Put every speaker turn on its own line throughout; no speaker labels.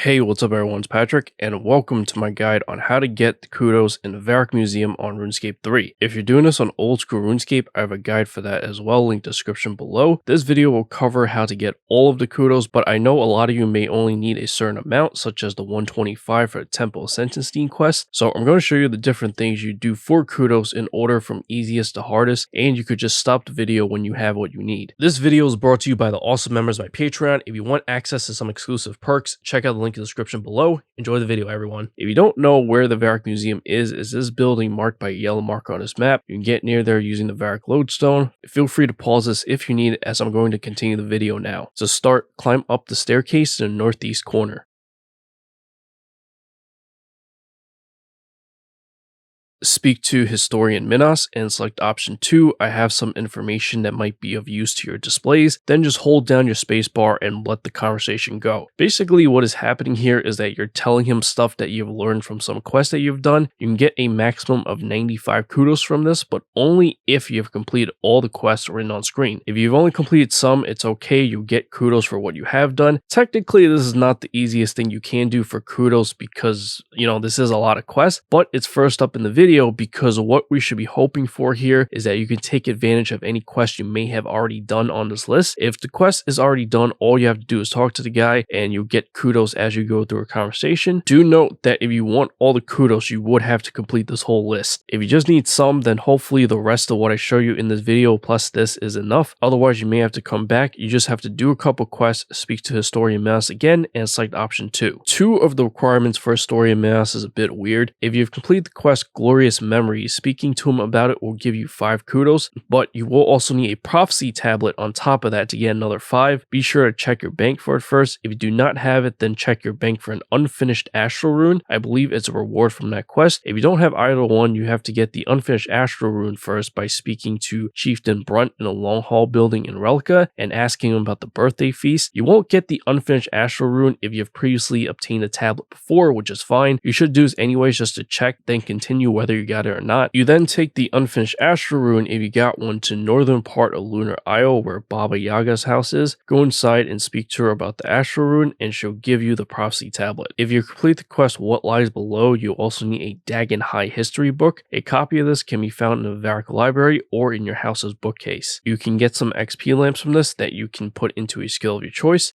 Hey, what's up everyone, it's Patrick, and welcome to my guide on how to get the kudos in the Varrock Museum on RuneScape 3. If you're doing this on old school RuneScape, I have a guide for that as well, link description below. This video will cover how to get all of the kudos, but I know a lot of you may only need a certain amount, such as the 125 for the Temple of Sentencing quest. So I'm going to show you the different things you do for kudos in order from easiest to hardest, and you could just stop the video when you have what you need. This video is brought to you by the awesome members of my Patreon. If you want access to some exclusive perks, check out the link in the description below. Enjoy the video, everyone. If you don't know where the Varrock Museum is this building marked by a yellow marker on this map. You can get near there using the Varrock lodestone. Feel free to pause this if you need it, as I'm going to continue the video now. To start, climb up the staircase to the northeast corner. Speak to Historian Minas and select option 2. I have some information that might be of use to your displays. Then just hold down your spacebar and let the conversation go. Basically, what is happening here is that you're telling him stuff that you've learned from some quests that you've done. You can get a maximum of 95 kudos from this, but only if you have completed all the quests written on screen. If you've only completed some, it's okay. You get kudos for what you have done. Technically, this is not the easiest thing you can do for kudos because, this is a lot of quests, but it's first up in the video because what we should be hoping for here is that you can take advantage of any quest you may have already done on this list. If the quest is already done, all you have to do is talk to the guy and you get kudos as you go through a conversation. Do note that if you want all the kudos, you would have to complete this whole list. If you just need some, then hopefully the rest of what I show you in this video plus this is enough. Otherwise, you may have to come back. You just have to do a couple quests, speak to Historian Minas again, and select option 2. Two of the requirements for Historian Minas is a bit weird. If you've completed the quest Glorious Memories, speaking to him about it will give you 5 kudos, but you will also need a prophecy tablet on top of that to get another 5. Be sure to check your bank for it first. If you do not have it, then check your bank for an unfinished astral rune. I believe it's a reward from that quest. If you don't have either one, you have to get the unfinished astral rune first by speaking to Chieftain Brunt in a long hall building in Relica and asking him about the birthday feast. You won't get the unfinished astral rune if you have previously obtained the tablet before, which is fine. You should do this anyways just to check, then continue whether you got it or not. You then take the unfinished astral rune, if you got one, to northern part of Lunar Isle where Baba Yaga's house is. Go inside and speak to her about the astral rune and she'll give you the prophecy tablet. If you complete the quest What Lies Below, you also need a Dagon High history book. A copy of this can be found in the Varrock library or in your house's bookcase. You can get some XP lamps from this that you can put into a skill of your choice.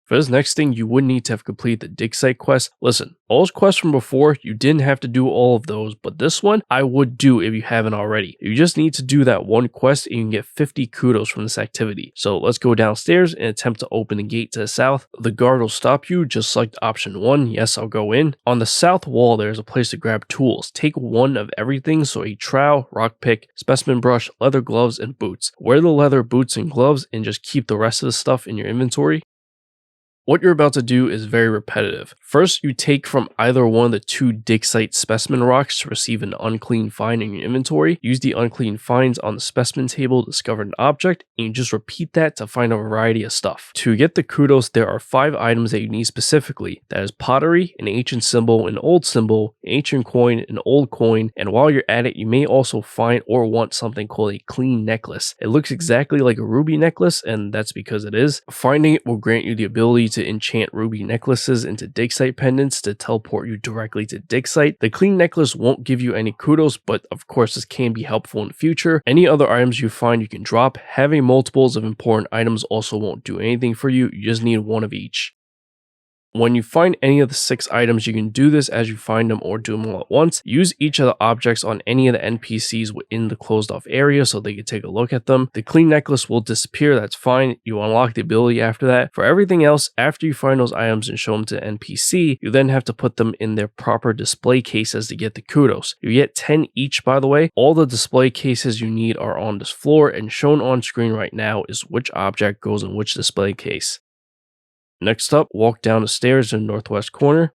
For this next thing, you would need to have completed the dig site quest. Listen, all those quests from before, you didn't have to do all of those, but this one, I would do if you haven't already. You just need to do that one quest and you can get 50 kudos from this activity. So let's go downstairs and attempt to open the gate to the south. The guard will stop you, just select option 1, yes, I'll go in. On the south wall, there's a place to grab tools. Take one of everything, so a trowel, rock pick, specimen brush, leather gloves, and boots. Wear the leather boots and gloves and just keep the rest of the stuff in your inventory. What you're about to do is very repetitive. First, you take from either one of the 2 dig site specimen rocks to receive an unclean find in your inventory. Use the unclean finds on the specimen table to discover an object, and you just repeat that to find a variety of stuff. To get the kudos, there are 5 items that you need specifically. That is pottery, an ancient symbol, an old symbol, an ancient coin, an old coin, and while you're at it, you may also find or want something called a clean necklace. It looks exactly like a ruby necklace, and that's because it is. Finding it will grant you the ability to enchant ruby necklaces into dig site pendants to teleport you directly to dig site. The clean necklace won't give you any kudos, but of course this can be helpful in the future. Any other items you find you can drop. Having multiples of important items also won't do anything for you. You just need one of each. When you find any of the 6 items, you can do this as you find them or do them all at once. Use each of the objects on any of the NPCs within the closed off area so they can take a look at them. The clean necklace will disappear, that's fine. You unlock the ability after that. For everything else, after you find those items and show them to the NPC, you then have to put them in their proper display cases to get the kudos. You get 10 each, by the way. All the display cases you need are on this floor, and shown on screen right now is which object goes in which display case. Next up, walk down the stairs in the northwest corner.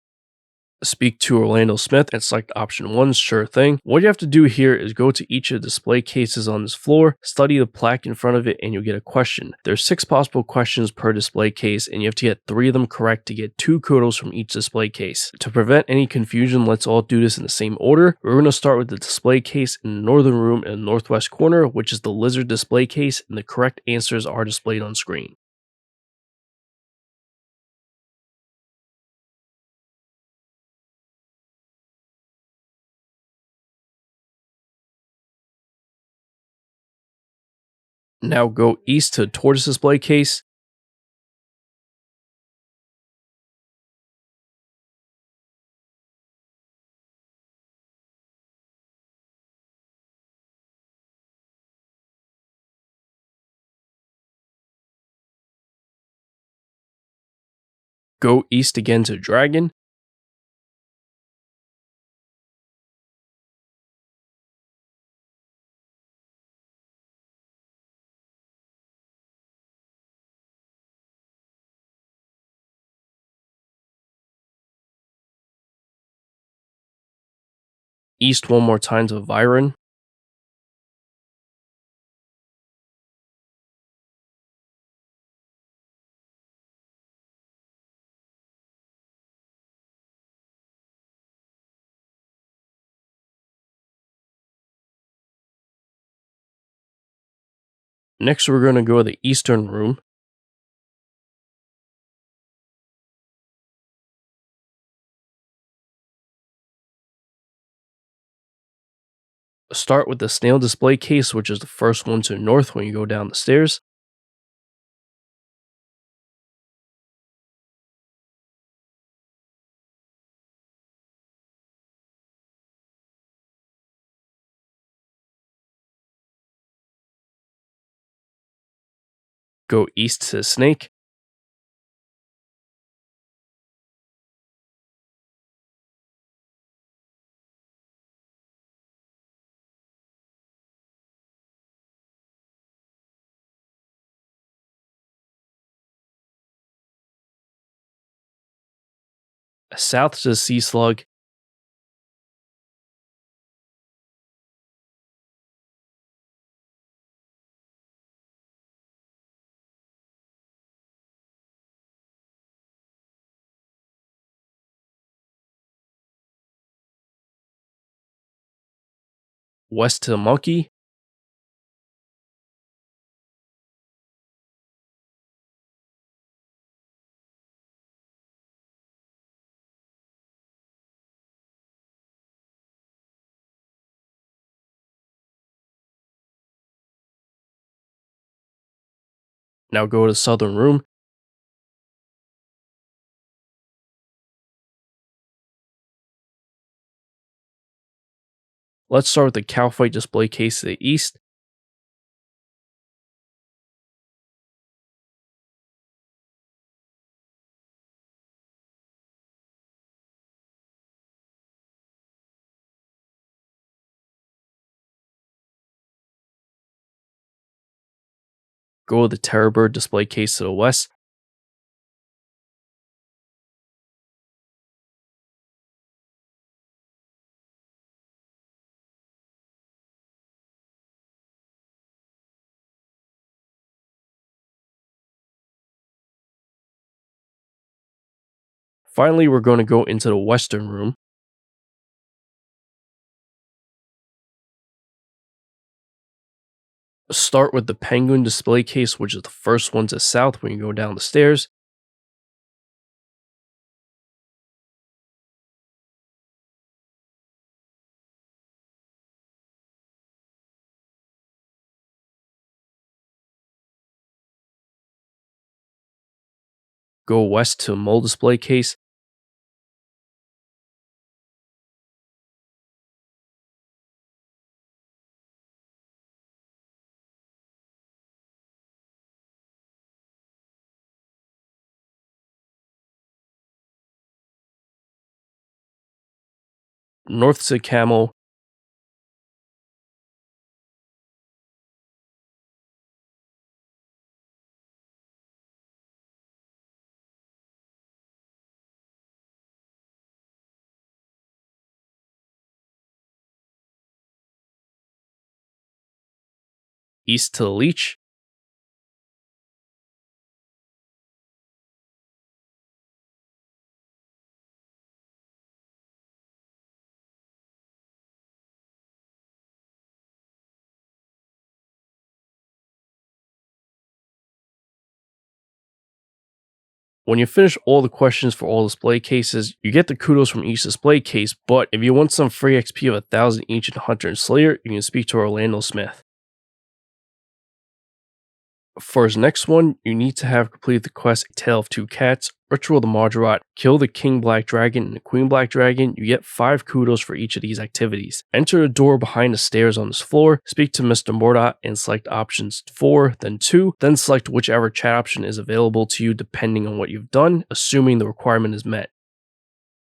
Speak to Orlando Smith and select option 1, sure thing. What you have to do here is go to each of the display cases on this floor, study the plaque in front of it, and you'll get a question. There's 6 possible questions per display case, and you have to get 3 of them correct to get 2 kudos from each display case. To prevent any confusion, let's all do this in the same order. We're going to start with the display case in the northern room in the northwest corner, which is the lizard display case, and the correct answers are displayed on screen. Now go east to Tortoise display case. Go east again to Dragon. East one more time to Viron. Next, we're going to go to the eastern room. Start with the snail display case, which is the first one to the north when you go down the stairs. Go east to the snake. South to the sea slug. West to the monkey. Now go to the southern room. Let's start with the cow fight display case to the east. Go to the terror bird display case to the west. Finally, we're going to go into the western room. Start with the penguin display case, which is the first one to south when you go down the stairs. Go west to mole display case. North to camel. East to the leech. When you finish all the questions for all display cases, you get the kudos from each display case, but if you want some free XP of 1000 each in Hunter and Slayer, you can speak to Orlando Smith. For his next one, you need to have completed the quest Tale of Two Cats, Ritual of the Mordaut, kill the King Black Dragon and the Queen Black Dragon. You get 5 kudos for each of these activities. Enter the door behind the stairs on this floor, speak to Mr. Mordaut and select options 4, then 2, then select whichever chat option is available to you depending on what you've done, assuming the requirement is met.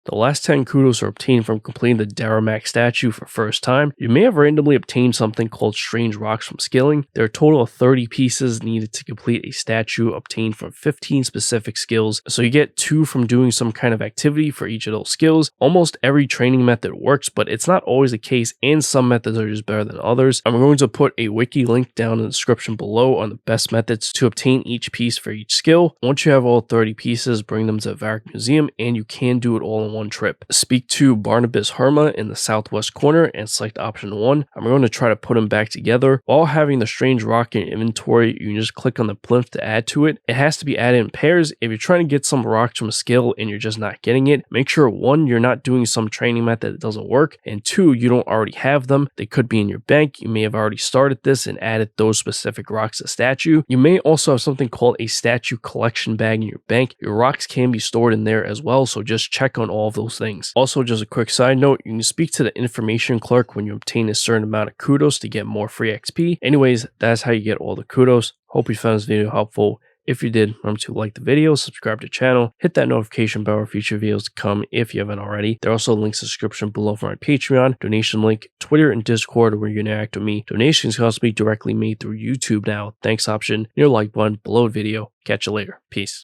The last 10 kudos are obtained from completing the Dahmaroc statue for first time. You may have randomly obtained something called Strange Rocks from skilling. There are a total of 30 pieces needed to complete a statue obtained from 15 specific skills, so you get 2 from doing some kind of activity for each of those skills. Almost every training method works, but it's not always the case, and some methods are just better than others. I'm going to put a wiki link down in the description below on the best methods to obtain each piece for each skill. Once you have all 30 pieces, bring them to the Varrock Museum, and you can do it all in one trip. Speak to Barnabas Herma in the southwest corner and select option 1. I'm going to try to put them back together. While having the strange rock in inventory, you can just click on the plinth to add to it. It has to be added in pairs. If you're trying to get some rocks from a skill and you're just not getting it, make sure 1, you're not doing some training method that doesn't work, and 2, you don't already have them. They could be in your bank. You may have already started this and added those specific rocks to the statue. You may also have something called a statue collection bag in your bank. Your rocks can be stored in there as well, so just check on all of those things. Also, just a quick side note, you can speak to the information clerk when you obtain a certain amount of kudos to get more free XP. Anyways, that's how you get all the kudos. Hope you found this video helpful. If you did, remember to like the video, subscribe to the channel, hit that notification bell for future videos to come if you haven't already. There are also links in the description below for my Patreon, donation link, Twitter, and Discord where you can interact with me. Donations can also be directly made through YouTube now, thanks option, near like button below the video. Catch you later. Peace.